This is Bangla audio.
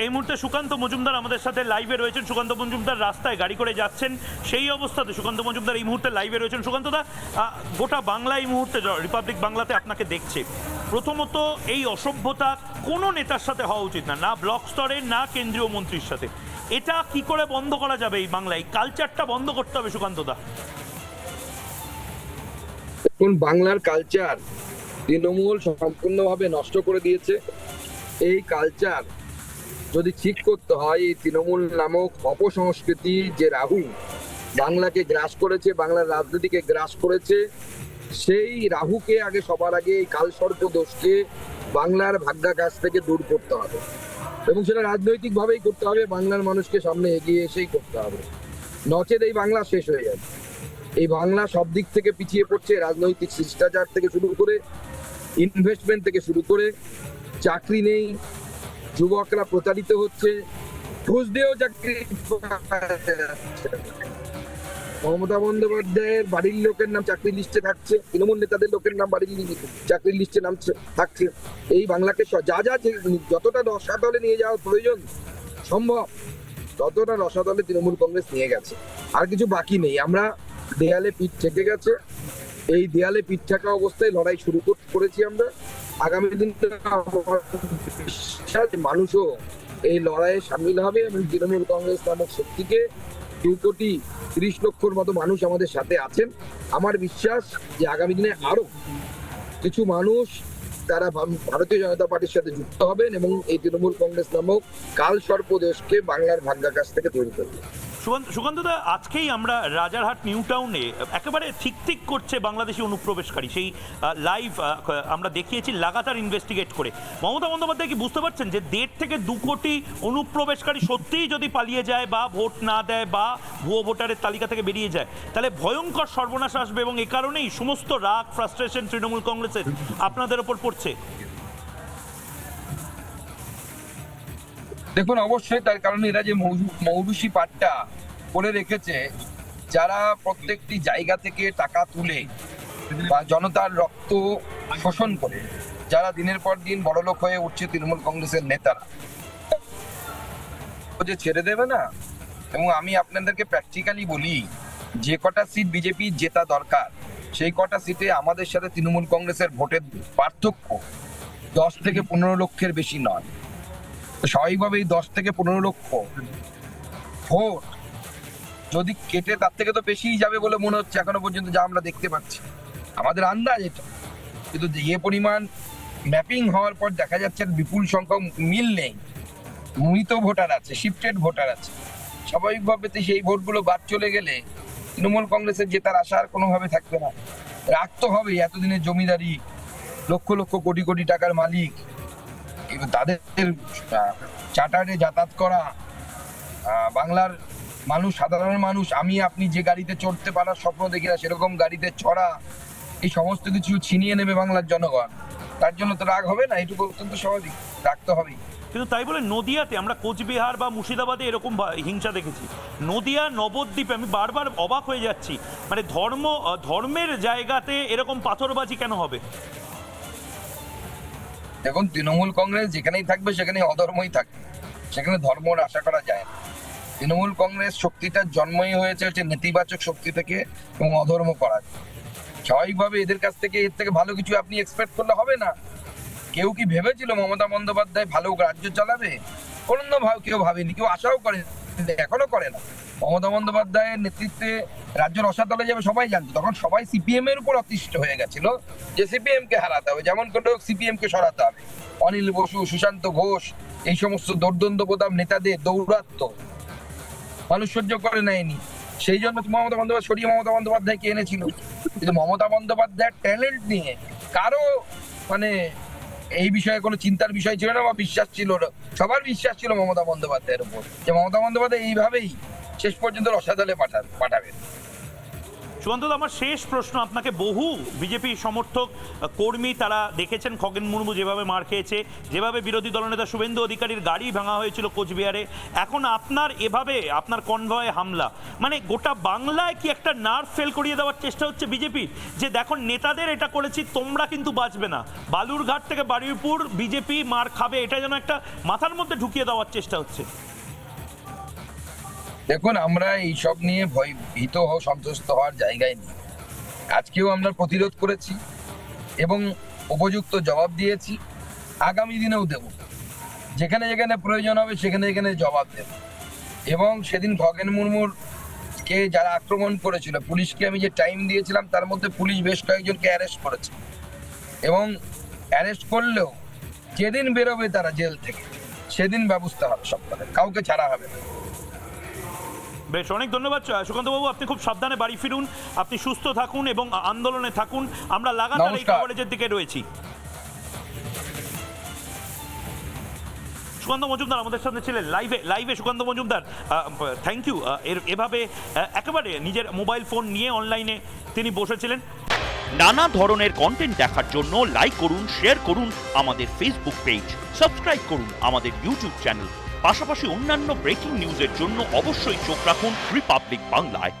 এই মুহূর্তে সুকান্ত মজুমদার আমাদের সাথে লাইভে রয়েছেন। সুকান্ত মজুমদার রাস্তায় গাড়ি করে যাচ্ছেন, সেই অবস্থাতে সুকান্ত মজুমদার এই মুহূর্তে লাইভে রয়েছেন। সুকান্তদা, গোটা বাংলা এই মুহূর্তে রিপাবলিক বাংলাতে আপনাকে দেখছে। প্রথমত, এই অসভ্যতা কোনো নেতার সাথে হওয়া উচিত না, না ব্লক স্তরে না কেন্দ্রীয় মন্ত্রীর সাথে। এটা কি করে বন্ধ করা যাবে? এই বাংলায় কালচারটা বন্ধ করতে হবে সুকান্তদা। এখন বাংলার কালচার তৃণমূল সম্পূর্ণভাবে নষ্ট করে দিয়েছে। এই কালচার যদি ঠিক করতে হয়, এই তৃণমূল নামক অপসংস্কৃতি যে রাহু বাংলাকে গ্রাস করেছে, বাংলার রাজনীতিকে গ্রাস করেছে, সেই রাহুকে আগে সবার আগে এই কালসর্প দোষকে বাংলার ভাগ্যাকাশ থেকে দূর করতে হবে, এবং সেটা রাজনৈতিক ভাবেই করতে হবে। বাংলার মানুষকে সামনে এগিয়ে এসেই করতে হবে, নচেত এই বাংলা শেষ হয়ে যাবে। এই বাংলা সব দিক থেকে পিছিয়ে পড়ছে, রাজনৈতিক শিষ্টাচার থেকে শুরু করে, ইনভেস্টমেন্ট থেকে শুরু করে, চাকরি নেই, যুবকরা প্রতারিত হচ্ছে, ঘুষ দিয়েও চাকরি। মমতা বন্দ্যোপাধ্যায়ের বাড়ির লোকের নাম চাকরি লিস্টে থাকছে, তৃণমূল নেতাদের লোকের নাম বাড়ির চাকরির লিস্টে নাম থাকছে। এই বাংলাকে যা যা যতটা রসাতলে নিয়ে যাওয়ার প্রয়োজন সম্ভব ততটা রসাতলে তৃণমূল কংগ্রেস নিয়ে গেছে, আর কিছু বাকি নেই। আমরা দেয়ালে পিঠ ঠেকে গেছে, এই দেয়ালে পিঠ ঠেকা অবস্থায় লড়াই শুরু করেছি আমরা। আগামী দিন মানুষও এই লড়াইয়ে সামিল হবে, এবং তৃণমূল কংগ্রেস নামক শক্তিকে 2,30,00,000 মতো মানুষ আমাদের সাথে আছেন। আমার বিশ্বাস যে আগামী দিনে আরো কিছু মানুষ তারা ভারতীয় জনতা পার্টির সাথে যুক্ত হবেন, এবং এই তৃণমূল কংগ্রেস নামক কাল সর্পদেশকে বাংলার ভাগ্যাকাশ থেকে তৈরি করবে। সুকান্তদা, আজকেই আমরা রাজারহাট নিউ টাউনে একেবারে ঠিক করছে বাংলাদেশি অনুপ্রবেশকারী, সেই লাইভ আমরা দেখিয়েছি লাগাতার ইনভেস্টিগেট করে। মমতা বন্দ্যোপাধ্যায় কি বুঝতে পারছেন যে 1.5 থেকে 2 কোটি অনুপ্রবেশকারী সত্যিই যদি পালিয়ে যায় বা ভোট না দেয় বা ভুয়ো ভোটারের তালিকা থেকে বেরিয়ে যায়, তাহলে ভয়ঙ্কর সর্বনাশ আসবে, এবং এ কারণেই সমস্ত রাগ ফ্রাস্ট্রেশন তৃণমূল কংগ্রেসের আপনাদের ওপর পড়ছে? দেখুন, অবশ্যই তার কারণে এরা যে মৌরুষি পাট্টা করে রেখেছে, যারা প্রত্যেকটি জায়গা থেকে টাকা তুলে বা জনতার রক্ত শোষণ করে যারা দিনের পর দিন বড়লোক হয়ে উঠছে তৃণমূল কংগ্রেসের নেতারা, যে ছেড়ে দেবে না। এবং আমি আপনাদেরকে প্র্যাকটিক্যালি বলি, যে কটা সিট বিজেপি জেতা দরকার সেই কটা সিটে আমাদের সাথে তৃণমূল কংগ্রেসের ভোটের পার্থক্য 10 থেকে 15 লক্ষের বেশি নয়। স্বাভাবিকভাবেই 10 থেকে 15 লক্ষ ভোট যদি কেটে তার থেকে তো বেশিই যাবে বলে মনে হচ্ছে এখনো পর্যন্ত, যা আমরা দেখতে পাচ্ছি, আমাদের আন্দাজ এটা। কিন্তু যে পরিমাণ ম্যাপিং হওয়ার পর দেখা যাচ্ছে বিপুল সংখ্যক মিল নেই, মৃত ভোটার আছে, শিফটেড ভোটার আছে। স্বাভাবিকভাবে সেই ভোটগুলো বাদ চলে গেলে তৃণমূল কংগ্রেসের জেতার আশা আর কোনোভাবে থাকবে না। রাখতে হবে এতদিনের জমিদারি, লক্ষ লক্ষ কোটি কোটি টাকার মালিক, তাদের চার্টারে যাতায়াত করা, বাংলার মানুষ, সাধারণ মানুষ, আমি আপনি যে গাড়িতে চড়তে পারার স্বপ্ন দেখি না সেরকম গাড়িতে চড়া, এই সমস্ত কিছু ছিনিয়ে নেবে বাংলার জনগণ। তার জন্য তো রাগ হবে না, এটুকু অত্যন্ত স্বাভাবিক, রাখতে হবে। কিন্তু তাই বলে নদিয়াতে আমরা কোচবিহার বা মুর্শিদাবাদে এরকম হিংসা দেখেছি, নদিয়া নবদ্বীপে আমি বারবার অবাক হয়ে যাচ্ছি, মানে ধর্মের জায়গাতে এরকম পাথরবাজি কেন হবে? এখন তৃণমূল কংগ্রেস যেখানেই থাকবে সেখানে অধর্মই থাকবে, সেখানে ধর্মর আশা করা যায় না। তৃণমূল কংগ্রেস শক্তিটার জন্মই হয়েছে হচ্ছে নেতিবাচক শক্তি থেকে এবং অধর্ম করার। স্বাভাবিকভাবে এদের কাছ থেকে এর থেকে ভালো কিছু আপনি এক্সপেক্ট করলে হবে না। কেউ কি ভেবেছিল মমতা বন্দ্যোপাধ্যায় ভালো রাজ্য চালাবে? কেউ ভাবেনি, কেউ আশাও করে, এখনো করে না। মমতা বন্দ্যোপাধ্যায়ের নেতৃত্বে রাজ্য রসাতলে যাবে সবাই জানতো, তখন সবাই সিপিএম এর উপর অতিষ্ঠ হয়ে গেছিল যে সিপিএম কে হারাতে হবে, যেমন করে সিপিএম কে সরাতে হবে। অনিল বসু, সুশান্ত ঘোষ, এই সমস্ত দর্দন্ত প্রতাপ নেতাদের দৌরাত্ম মানুষ সহ্য করে নেয়নি। সেই জন্য মমতা বন্দ্যোপাধ্যায় সরিয়ে মমতা বন্দ্যোপাধ্যায়কে এনেছিল। কিন্তু মমতা বন্দ্যোপাধ্যায়ের ট্যালেন্ট নিয়ে কারো মানে এই বিষয়ে কোনো চিন্তার বিষয় ছিল না বা বিশ্বাস ছিল না। সবার বিশ্বাস ছিল মমতা বন্দ্যোপাধ্যায়ের উপর, যে মমতা বন্দ্যোপাধ্যায় এইভাবেই শেষ পর্যন্ত রসাতলে পাঠাবে। সুকান্তদা, আমার শেষ প্রশ্ন আপনাকে। বহু বিজেপি সমর্থক কর্মী তারা দেখেছেন খগেন মুর্মু যেভাবে মার খেয়েছে, যেভাবে বিরোধী দলনেতা শুভেন্দু অধিকারীর গাড়ি ভাঙা হয়েছিল কোচবিহারে, এখন আপনার এভাবে আপনার কনভয়ে হামলা, মানে গোটা বাংলায় কি একটা নার্ভ ফেল করিয়ে দেওয়ার চেষ্টা হচ্ছে বিজেপির, যে দেখো নেতাদের এটা করেছি, তোমরা কিন্তু বাঁচবে না, বালুরঘাট থেকে বারুইপুর বিজেপি মার খাবে, এটা যেন একটা মাথার মধ্যে ঢুকিয়ে দেওয়ার চেষ্টা হচ্ছে? দেখুন, আমরা এইসব নিয়ে ভীত সন্ত্রস্ত হওয়ার জায়গায় নেই। আজকেও আমরা প্রতিরোধ করেছি এবং উপযুক্ত জবাব দিয়েছি, আগামী দিনেও দেব। যেখানে যেখানে প্রয়োজন হবে সেখানে যেখানে জবাব দেব। এবং সেদিন খগেন মুর্মুর কে যারা আক্রমণ করেছিল, পুলিশকে আমি যে টাইম দিয়েছিলাম তার মধ্যে পুলিশ বেশ কয়েকজনকে অ্যারেস্ট করেছে, এবং অ্যারেস্ট করলেও যেদিন বেরোবে তারা জেল থেকে সেদিন ব্যবস্থা হবে, সব কাউকে ছাড়া হবে না। বেশ, অনেক ধন্যবাদ সুকান্তবাবু। আপনি খুব সাবধানে বাড়ি ফিরুন, আপনি সুস্থ থাকুন এবং আন্দোলনে থাকুন। আমরা লাগাতার এই কভারেজের দিকে রয়েছি। সুকান্ত মজুমদার আমাদের সাথে ছিলেন লাইভে। Sukanta Majumdar, thank you. এভাবে একেবারে নিজের মোবাইল ফোন নিয়ে অনলাইনে তিনি বসেছিলেন। নানা ধরনের কন্টেন্ট দেখার জন্য লাইক করুন, শেয়ার করুন আমাদের ফেসবুক পেজ, সাবস্ক্রাইব করুন আমাদের ইউটিউব চ্যানেল। পাশাপাশি অন্যান্য ব্রেকিং নিউজের জন্য অবশ্যই চোখ রাখুন রিপাবলিক বাংলায়।